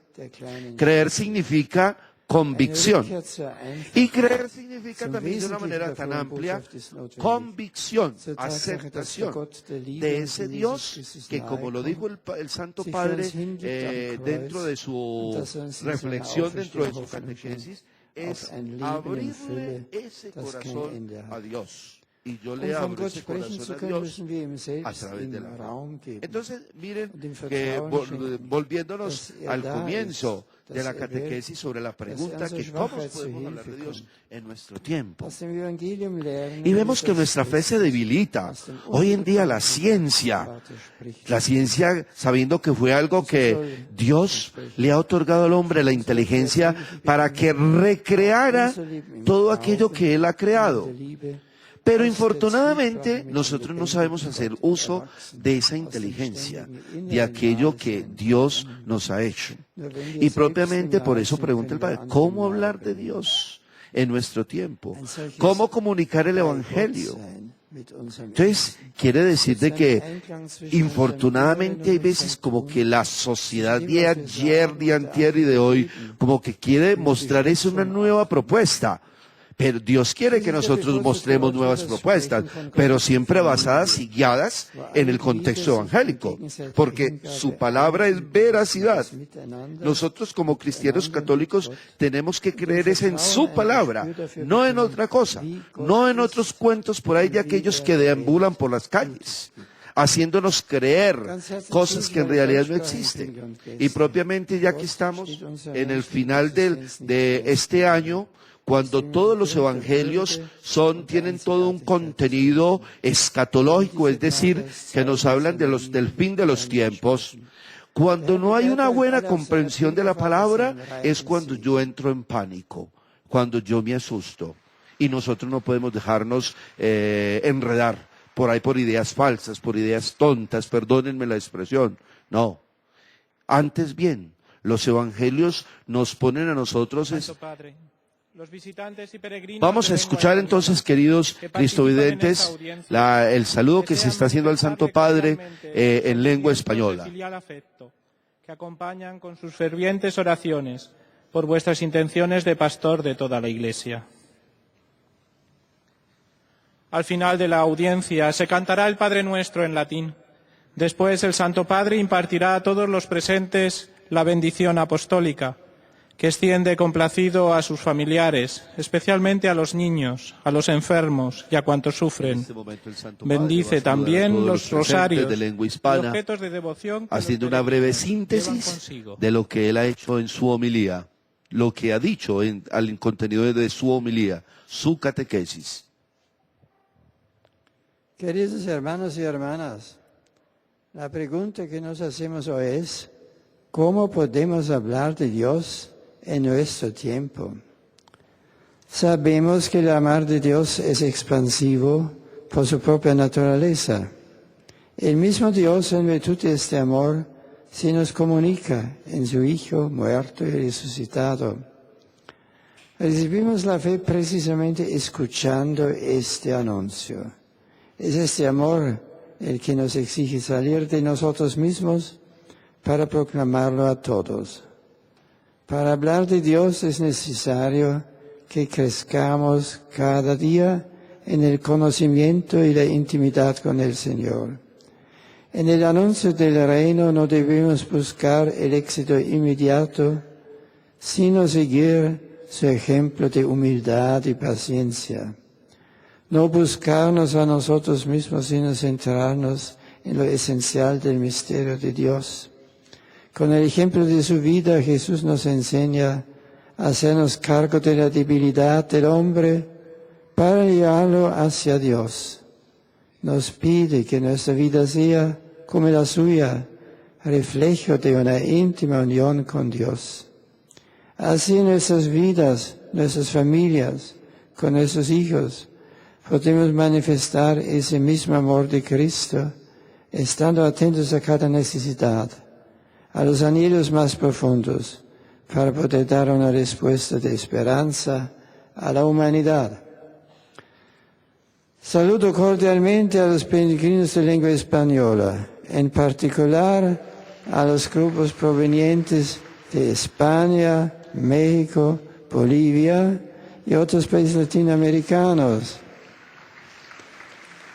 Creer significa convicción. Eine Rückkehr zur Einsicht Y creer significa zum también de una Wesentlichen manera der tan frohen amplia, Botschaft ist notwendig. convicción, Zur Tatsache, dass der aceptación Gott der Liebe de und ese Jesus Dios Christus que, nahe como lo kommt, dijo el Santo sich für Padre uns hingibt am Kreuz dentro de und su dass uns in seiner reflexión, dentro de su Auferstehung catequesis, auf es ein Leben in abrirle Fülle, ese das kein corazón Ende hat. a Dios. Y yo Um le von abro Gott ese sprechen corazón zu a können, Dios müssen wir ihm a selbst través im de la fe. Raum geben. Entonces, miren Und ihm que Vertrauen schenken, volviéndonos dass al da comienzo ist, de la dass catequesis sobre la pregunta unsere que cómo Schwachheit zu podemos hablar de Hilfe Dios kommt. en nuestro tiempo. Aus dem Evangelium lernen Y vemos wir, que dass nuestra fe se Christus debilita. aus dem Hoy en día la Unbekannten ciencia, Vater spricht. la ciencia sabiendo que fue algo que Dios le ha otorgado al hombre la inteligencia para que recreara todo aquello que Él ha creado. Pero infortunadamente nosotros no sabemos hacer uso de esa inteligencia, de aquello que Dios nos ha hecho. Y propiamente por eso pregunta el Padre, ¿cómo hablar de Dios en nuestro tiempo? ¿Cómo comunicar el Evangelio? Entonces, quiere decir de que infortunadamente hay veces como que la sociedad de ayer, de antier y de hoy, como que quiere mostrar eso una nueva propuesta. Pero Dios quiere que nosotros mostremos nuevas propuestas, pero siempre basadas y guiadas en el contexto evangélico, porque su palabra es veracidad. Nosotros como cristianos católicos tenemos que creer es en su palabra, no en otra cosa, no en otros cuentos por ahí de aquellos que deambulan por las calles, haciéndonos creer cosas que en realidad no existen. Y propiamente ya que estamos en el final de este año, cuando todos los evangelios tienen todo un contenido escatológico, es decir, que nos hablan del fin de los tiempos, cuando no hay una buena comprensión de la palabra, es cuando yo entro en pánico, cuando yo me asusto. Y nosotros no podemos dejarnos enredar por ahí por ideas falsas, por ideas tontas, perdónenme la expresión. No. Antes bien, los evangelios nos ponen a nosotros Los visitantes y peregrinos Vamos a escuchar entonces, queridos cristovidentes, el saludo que se está haciendo al Santo Padre en lengua española. Que acompañan con sus fervientes oraciones por vuestras intenciones de pastor de toda la Iglesia. Al final de la audiencia se cantará el Padre Nuestro en latín. Después el Santo Padre impartirá a todos los presentes la bendición apostólica, que extiende complacido a sus familiares, especialmente a los niños, a los enfermos y a cuantos sufren. Bendice también los rosarios de lengua hispana, objetos de devoción, haciendo una breve síntesis de lo que él ha hecho en su homilía, lo que ha dicho al contenido de su homilía, su catequesis. Queridos hermanos y hermanas, la pregunta que nos hacemos hoy es, ¿cómo podemos hablar de Dios en nuestro tiempo? Sabemos que el amar de Dios es expansivo por su propia naturaleza. El mismo Dios, en virtud de este amor, se nos comunica en su Hijo muerto y resucitado. Recibimos la fe precisamente escuchando este anuncio. Es este amor el que nos exige salir de nosotros mismos para proclamarlo a todos. Para hablar de Dios es necesario que crezcamos cada día en el conocimiento y la intimidad con el Señor. En el anuncio del reino no debemos buscar el éxito inmediato, sino seguir su ejemplo de humildad y paciencia. No buscarnos a nosotros mismos, sino centrarnos en lo esencial del misterio de Dios. Con el ejemplo de su vida, Jesús nos enseña a hacernos cargo de la debilidad del hombre para llevarlo hacia Dios. Nos pide que nuestra vida sea, como la suya, reflejo de una íntima unión con Dios. Así en nuestras vidas, nuestras familias, con nuestros hijos, podemos manifestar ese mismo amor de Cristo, estando atentos a cada necesidad, a los anhelos más profundos, para poder dar una respuesta de esperanza a la humanidad. Saludo cordialmente a los peregrinos de lengua española, en particular a los grupos provenientes de España, México, Bolivia y otros países latinoamericanos.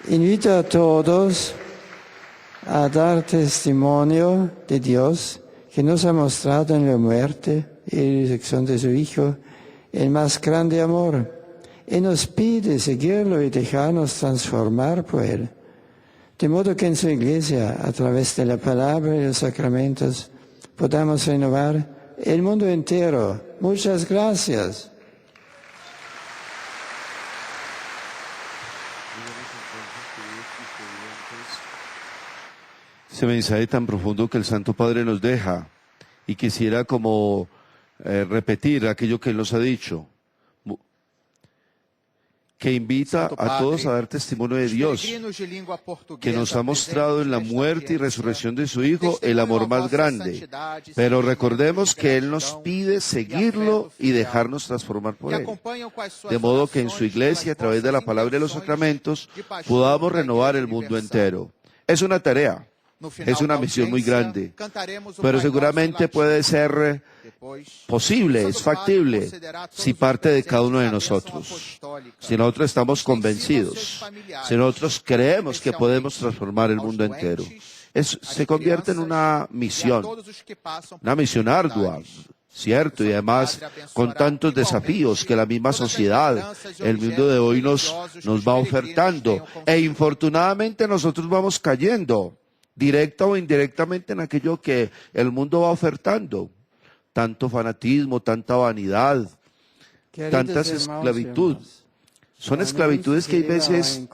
Invito a todos a dar testimonio de Dios que nos ha mostrado en la muerte y resurrección de su Hijo el más grande amor. Y nos pide seguirlo y dejarnos transformar por Él. De modo que en su Iglesia, a través de la palabra y los sacramentos, podamos renovar el mundo entero. Muchas gracias. Ese mensaje tan profundo que el Santo Padre nos deja, y quisiera como repetir aquello que Él nos ha dicho, que invita Santo a Padre, todos a dar testimonio de os Dios, peregrinos de língua portuguesa que nos ha mostrado en la presentes muerte y nesta resurrección de su audiencia, Hijo el amor testemunho a más vossa grande. santidade, Pero sentimento recordemos de que Él nos gratidão pide seguirlo afeto y filial, dejarnos transformar por que Él. acompanham com as suas De modo que en su orações iglesia, a pelas través de la vossas palabra y los intenções sacramentos, de pastor podamos da renovar el Igreja mundo Universal. entero. Es una tarea, No final es una da misión muy audiencia, grande, cantaremos o pero Pai Nosso em seguramente latim. puede ser Depois, posible, o es Santo Padre factible, concederá a todos si os parte de cada uno de presentes a bênção nosotros. apostólica. Si nosotros estamos Ensina aos seus convencidos, familiares, si nosotros creemos que podemos especialmente transformar el aos mundo doentes, entero, às se convierte en crianças una e a misión, todos os que passam por una misión ardua, dificuldades. cierto, y además con tantos desafíos que la misma sociedad, el mundo de hoy nos va ofertando, e infortunadamente nosotros vamos cayendo, directa o indirectamente, en aquello que el mundo va ofertando. Tanto fanatismo, tanta vanidad, tantas esclavitud. Son esclavitudes que hay veces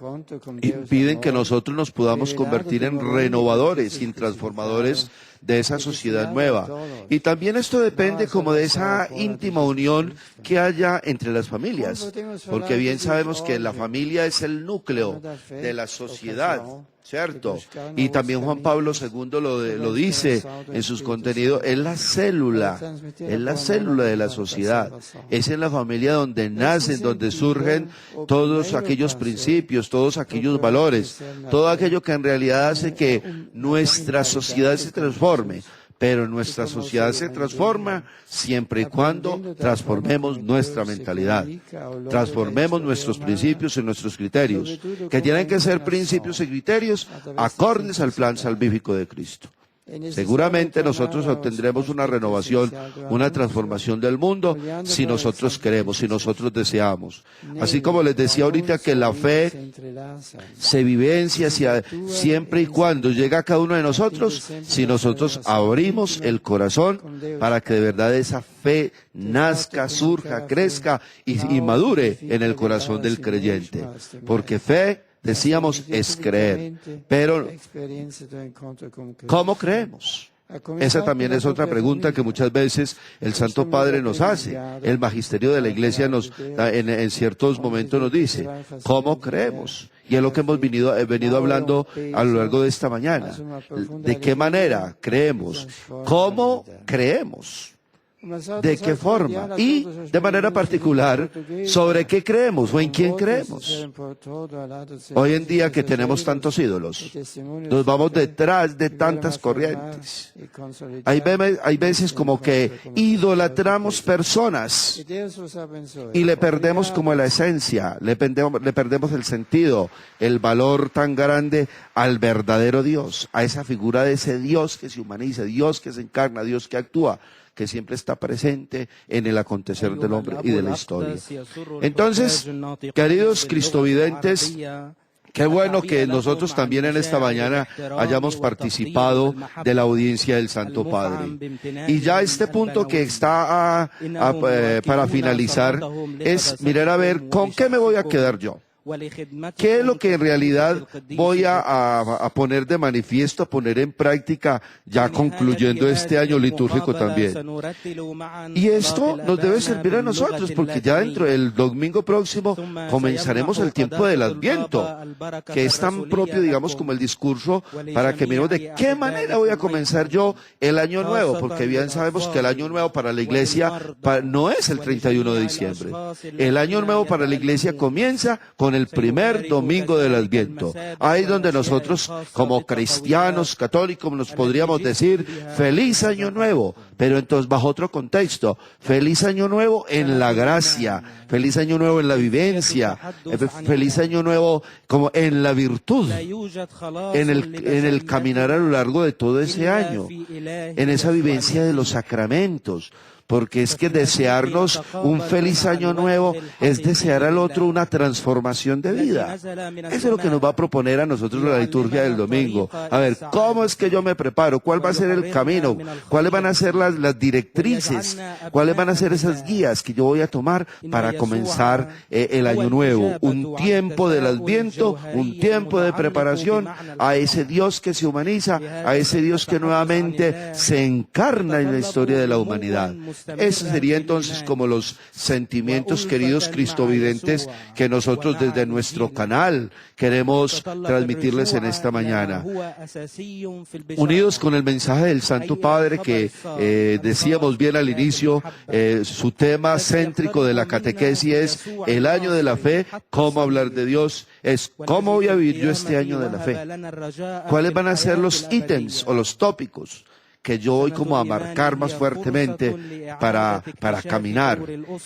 impiden que nosotros nos podamos convertir en renovadores y transformadores de esa sociedad nueva. Y también esto depende como de esa íntima unión que haya entre las familias, porque bien sabemos que la familia es el núcleo de la sociedad, ¿cierto? Y también Juan Pablo II lo dice en sus contenidos, es la célula de la sociedad, es en la familia donde nacen, donde surgen todos aquellos principios, todos aquellos valores, todo aquello que en realidad hace que nuestra sociedad se transforme. Pero nuestra sociedad se transforma siempre y cuando transformemos nuestra mentalidad, transformemos nuestros principios y nuestros criterios, que tienen que ser principios y criterios acordes al plan salvífico de Cristo. Seguramente nosotros obtendremos una renovación, una transformación del mundo si nosotros queremos, si nosotros deseamos. Así como les decía ahorita que la fe se vivencia siempre y cuando llega a cada uno de nosotros, si nosotros abrimos el corazón para que de verdad esa fe nazca, surja, crezca y madure en el corazón del creyente. Porque fe, decíamos, es creer, pero ¿cómo creemos? Esa también es otra pregunta que muchas veces el Santo Padre nos hace. El magisterio de la Iglesia en ciertos momentos nos dice, ¿cómo creemos? Y es lo que hemos venido hablando a lo largo de esta mañana. ¿De qué manera creemos? ¿Cómo creemos? ¿De qué forma? Y de manera particular, ¿sobre qué creemos o en quién creemos? Hoy en día que tenemos tantos ídolos, nos vamos detrás de tantas corrientes. Hay veces como que idolatramos personas y le perdemos como la esencia, le perdemos el sentido, el valor tan grande al verdadero Dios, a esa figura de ese Dios que se humaniza, Dios que se encarna, Dios que actúa, que siempre está presente en el acontecer del hombre y de la historia. Entonces, queridos cristovidentes, qué bueno que nosotros también en esta mañana hayamos participado de la audiencia del Santo Padre. Y ya este punto que está para finalizar es mirar a ver con qué me voy a quedar yo. ¿Qué es lo que en realidad voy a poner de manifiesto, a poner en práctica, ya concluyendo este año litúrgico también? Y esto nos debe servir a nosotros, porque ya dentro del domingo próximo comenzaremos el tiempo del Adviento, que es tan propio, digamos, como el discurso, para que miremos de qué manera voy a comenzar yo el año nuevo, porque bien sabemos que el año nuevo para la Iglesia no es el 31 de diciembre. El año nuevo para la Iglesia comienza con el primer domingo del Adviento. Ahí donde nosotros, como cristianos católicos, nos podríamos decir, feliz año nuevo, pero entonces bajo otro contexto, feliz año nuevo en la gracia, feliz año nuevo en la vivencia, feliz año nuevo como en la virtud, en el caminar a lo largo de todo ese año, en esa vivencia de los sacramentos. Porque es que desearnos un feliz año nuevo es desear al otro una transformación de vida. Eso es lo que nos va a proponer a nosotros la liturgia del domingo. A ver, ¿cómo es que yo me preparo? ¿Cuál va a ser el camino? ¿Cuáles van a ser las directrices? ¿Cuáles van a ser esas guías que yo voy a tomar para comenzar el año nuevo? Un tiempo del Adviento, un tiempo de preparación a ese Dios que se humaniza, a ese Dios que nuevamente se encarna en la historia de la humanidad. Esos serían entonces como los sentimientos, queridos cristovidentes, que nosotros desde nuestro canal queremos transmitirles en esta mañana. Unidos con el mensaje del Santo Padre que decíamos bien al inicio, su tema céntrico de la catequesis es el año de la fe, cómo hablar de Dios, es cómo voy a vivir yo este año de la fe. ¿Cuáles van a ser los ítems o los tópicos que yo voy como a marcar más fuertemente para caminar?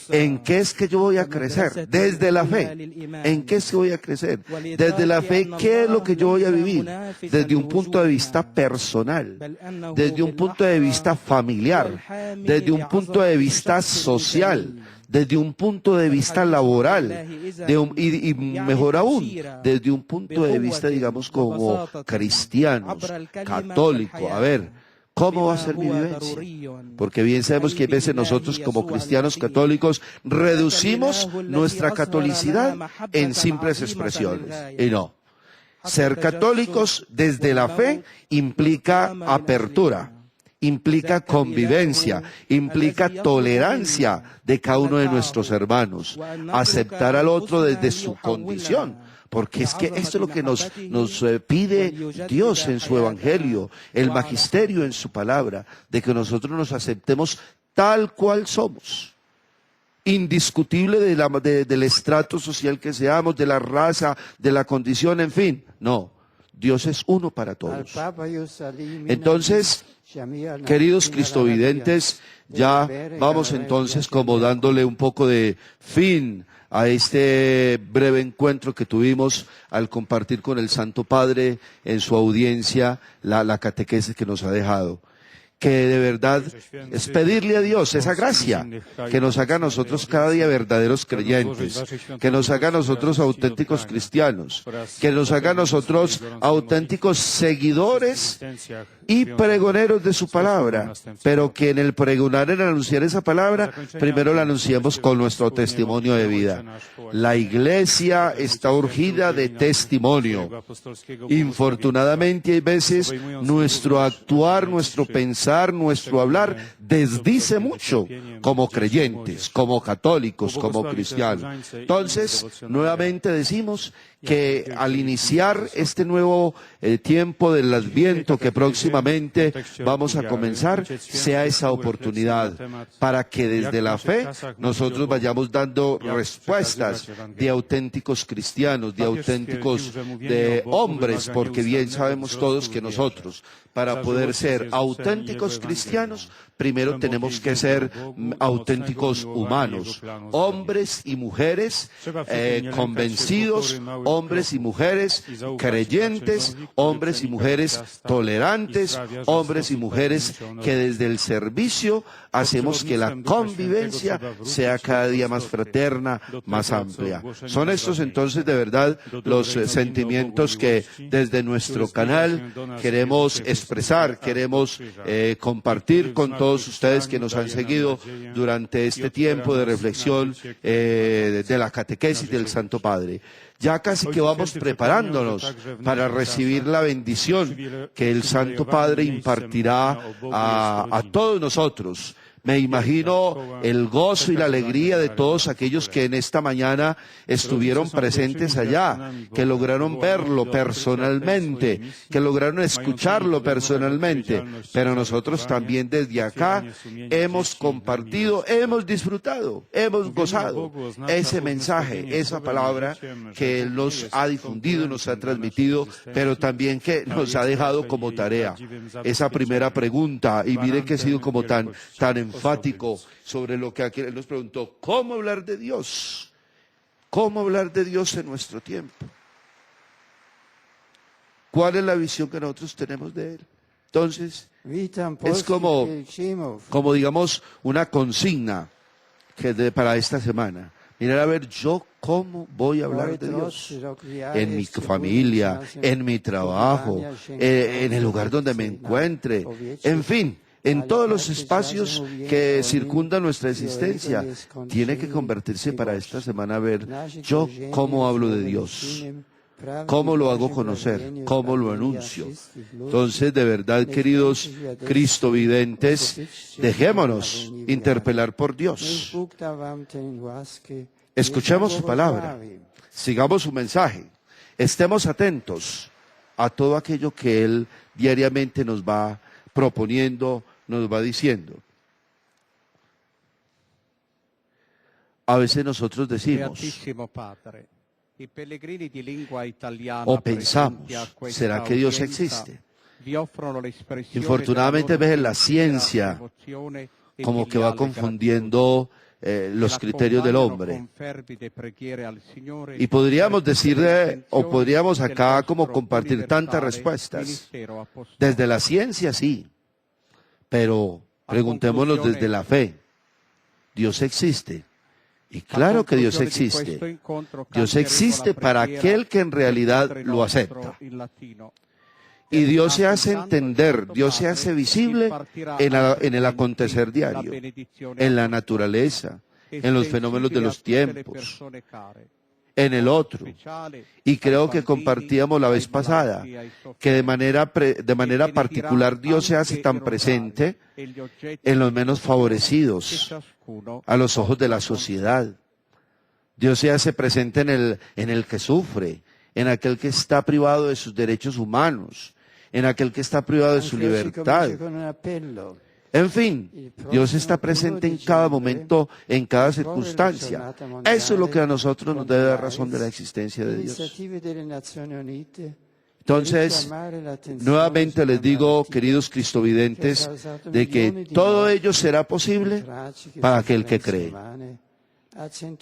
¿En qué es que yo voy a crecer? Desde la fe. ¿En qué es que voy a crecer? Desde la fe, ¿qué es lo que yo voy a vivir? Desde un punto de vista personal, desde un punto de vista familiar, desde un punto de vista social, desde un punto de vista laboral, y mejor aún, desde un punto de vista, digamos, como cristianos, católico. A ver, ¿cómo va a ser mi vivencia? Porque bien sabemos que a veces nosotros como cristianos católicos reducimos nuestra catolicidad en simples expresiones. Y no. Ser católicos desde la fe implica apertura, implica convivencia, implica tolerancia de cada uno de nuestros hermanos, aceptar al otro desde su condición. Porque es que esto es lo que nos pide Dios en su Evangelio, el magisterio en su palabra, de que nosotros nos aceptemos tal cual somos. Indiscutible del estrato social que seamos, de la raza, de la condición, en fin. No, Dios es uno para todos. Entonces, queridos cristovidentes, ya vamos entonces como dándole un poco de fin a este breve encuentro que tuvimos al compartir con el Santo Padre en su audiencia la catequesis que nos ha dejado. Que de verdad es pedirle a Dios esa gracia, que nos haga a nosotros cada día verdaderos creyentes, que nos haga a nosotros auténticos cristianos, que nos haga a nosotros auténticos seguidores y pregoneros de su palabra, pero que en el pregonar, en anunciar esa palabra, primero la anunciemos con nuestro testimonio de vida. La Iglesia está urgida de testimonio. Infortunadamente hay veces nuestro actuar, nuestro pensar, nuestro hablar desdice mucho como creyentes, como católicos, como cristianos. Entonces, nuevamente decimos que al iniciar este nuevo tiempo del Adviento que próximamente vamos a comenzar, sea esa oportunidad para que desde la fe nosotros vayamos dando respuestas de auténticos cristianos, de auténticos hombres, porque bien sabemos todos que nosotros, para poder ser auténticos cristianos, primero tenemos que ser auténticos humanos, hombres y mujeres convencidos, hombres y mujeres creyentes, hombres y mujeres tolerantes, hombres y mujeres que desde el servicio hacemos que la convivencia sea cada día más fraterna, más amplia. Son estos entonces de verdad los sentimientos que desde nuestro canal queremos expresar, queremos compartir con todos ustedes que nos han seguido durante este tiempo de reflexión de la catequesis del Santo Padre. Ya casi que vamos preparándonos para recibir la bendición que el Santo Padre impartirá a todos nosotros Me imagino el gozo y la alegría de todos aquellos que en esta mañana estuvieron presentes allá, que lograron verlo personalmente, que lograron escucharlo personalmente. Pero nosotros también desde acá hemos compartido, hemos disfrutado, hemos gozado ese mensaje, esa palabra que Él nos ha difundido, nos ha transmitido, pero también que nos ha dejado como tarea. Esa primera pregunta, y mire que he sido como tan enfático sobre lo que aquí Él nos preguntó: ¿cómo hablar de Dios? ¿Cómo hablar de Dios en nuestro tiempo? ¿Cuál es la visión que nosotros tenemos de Él? Entonces, es como digamos, una consigna para esta semana. Mirar a ver, yo cómo voy a hablar de Dios en mi familia, en mi trabajo, en el lugar donde me encuentre, en fin, en todos los espacios que circundan nuestra existencia. Tiene que convertirse para esta semana a ver, yo cómo hablo de Dios, cómo lo hago conocer, cómo lo anuncio. Entonces, de verdad, queridos cristovidentes, dejémonos interpelar por Dios. Escuchemos su palabra, sigamos su mensaje, estemos atentos a todo aquello que Él diariamente nos va proponiendo, nos va diciendo. A veces nosotros decimos o pensamos, ¿será que Dios existe? Infortunadamente, ves, la ciencia como que va confundiendo los criterios del hombre. Y podríamos decir, o podríamos acá como compartir tantas respuestas. Desde la ciencia sí, pero preguntémonos desde la fe. ¿Dios existe? Y claro que Dios existe. Dios existe para aquel que en realidad lo acepta. Y Dios se hace entender, Dios se hace visible en el acontecer diario, en la naturaleza, en los fenómenos de los tiempos, en el otro. Y creo que compartíamos la vez pasada que de manera particular Dios se hace tan presente en los menos favorecidos, a los ojos de la sociedad. Dios se hace presente en el que sufre, en aquel que está privado de sus derechos humanos, en aquel que está privado de su libertad. En fin, Dios está presente en cada momento, en cada circunstancia. Eso es lo que a nosotros nos debe dar razón de la existencia de Dios. Entonces, nuevamente les digo, queridos cristovidentes, de que todo ello será posible para aquel que cree.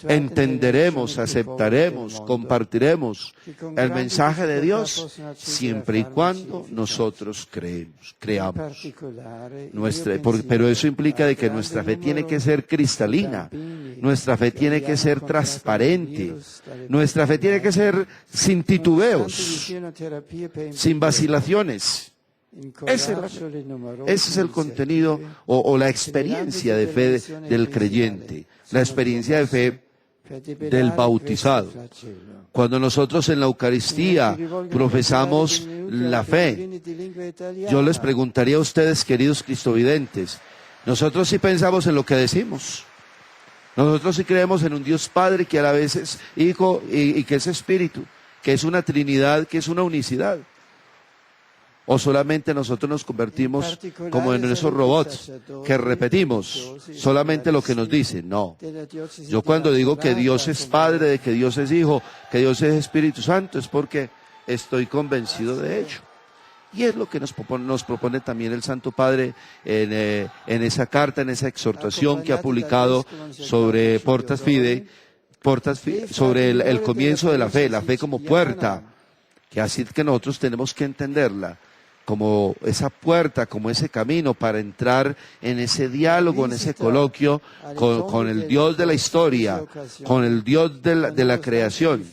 Entenderemos, aceptaremos, compartiremos el mensaje de Dios siempre y cuando nosotros creamos. Pero eso implica de que nuestra fe tiene que ser cristalina, nuestra fe tiene que ser transparente, nuestra fe tiene que ser sin titubeos, sin vacilaciones. Ese es el contenido o la experiencia de fe del creyente, la experiencia de fe del bautizado. Cuando nosotros en la Eucaristía profesamos la fe, yo les preguntaría a ustedes, queridos cristovidentes, nosotros sí pensamos en lo que decimos. Nosotros sí creemos en un Dios Padre que a la vez es Hijo y que es Espíritu, que es una Trinidad, que es una unicidad. O solamente nosotros nos convertimos como en esos robots que repetimos solamente lo que nos dicen. No. Yo cuando digo que Dios es Padre, de que Dios es Hijo, que Dios es Espíritu Santo, es porque estoy convencido de ello. Y es lo que nos propone también el Santo Padre en esa carta, en esa exhortación que ha publicado sobre Portas Fidei, sobre el comienzo de la fe como puerta, que así que nosotros tenemos que entenderla como esa puerta, como ese camino para entrar en ese diálogo, en ese coloquio con el Dios de la historia, con el Dios de la creación.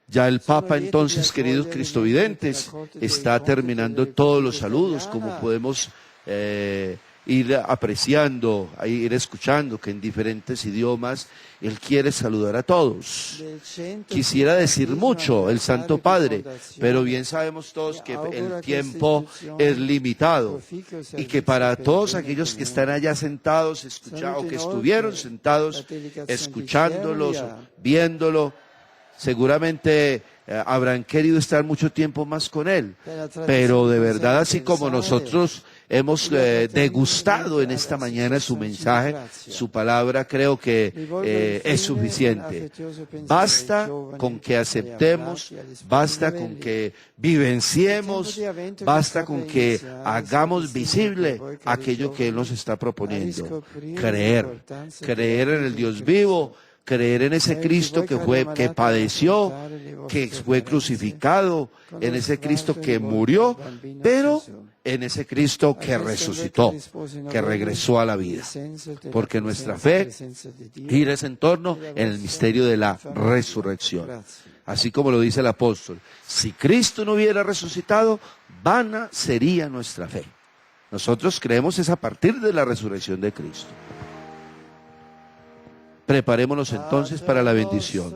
Ya el Papa entonces, queridos cristovidentes, está terminando todos los saludos, como podemos ir apreciando, ir escuchando que en diferentes idiomas Él quiere saludar a todos. Quisiera decir mucho el Santo Padre, pero bien sabemos todos que el tiempo es limitado y que para todos aquellos que están allá sentados, o que estuvieron sentados, escuchándolos, viéndolo, seguramente habrán querido estar mucho tiempo más con Él, pero de verdad, así como nosotros hemos degustado en esta mañana su mensaje, su palabra, creo que es suficiente. Basta con que aceptemos, basta con que vivenciemos, basta con que hagamos visible aquello que Él nos está proponiendo. Creer en el Dios vivo, creer en ese Cristo que padeció, que fue crucificado, en ese Cristo que murió, pero en ese Cristo que resucitó, que regresó a la vida. Porque nuestra fe gira ese en torno en el misterio de la resurrección. Así como lo dice el apóstol, si Cristo no hubiera resucitado, vana sería nuestra fe. Nosotros creemos es a partir de la resurrección de Cristo. Preparémonos entonces para la bendición.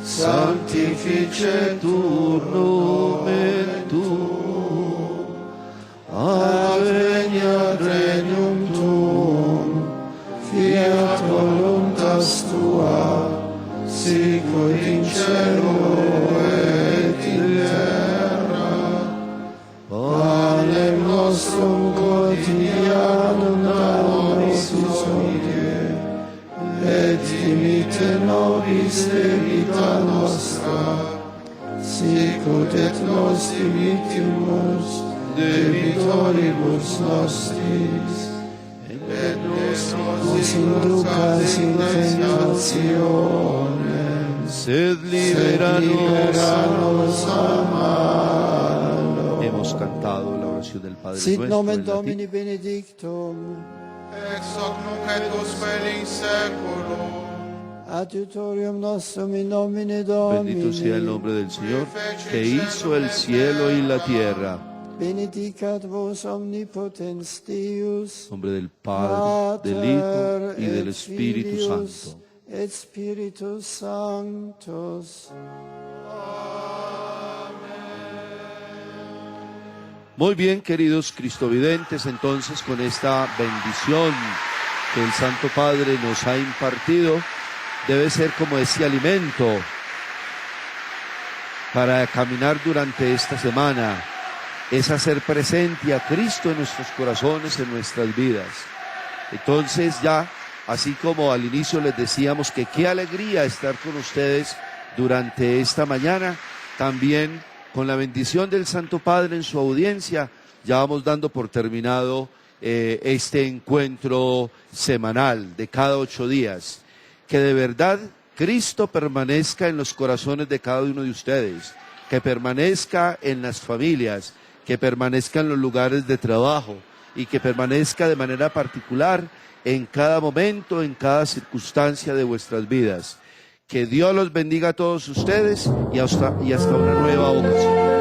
Sanctificetur nomen tuum, adveniat regnum tuum, fiat voluntas tua, sicut in cielo et in terra. Panem nostrum quotidianum da nobis hodie, et dimitte nobis debita nostra, sicut et nos dimittimus debitoribus nostris, et nos inducas in tentationem, sed liberanos a malo. Hemos cantado la oración del Padre Sit nuestro nomen en latín. Domini benedictum, Ex hoc nunc et usque in seculo. adiutorium nostrum in nomine Domini. Bendito sea el nombre del Señor, que hizo el cielo y la tierra. Benedicat vos omnipotens Deus, En nombre del Padre, del Hijo y del et Espíritu Filius, Santo. et Spiritus Sanctus. Muy bien, queridos cristovidentes, entonces con esta bendición que el Santo Padre nos ha impartido, debe ser como ese alimento para caminar durante esta semana, es hacer presente a Cristo en nuestros corazones, en nuestras vidas. Entonces ya, así como al inicio les decíamos que qué alegría estar con ustedes durante esta mañana, también con la bendición del Santo Padre en su audiencia, ya vamos dando por terminado este encuentro semanal de cada 8 días. Que de verdad Cristo permanezca en los corazones de cada uno de ustedes, que permanezca en las familias, que permanezca en los lugares de trabajo y que permanezca de manera particular en cada momento, en cada circunstancia de vuestras vidas. Que Dios los bendiga a todos ustedes y hasta una nueva ocasión.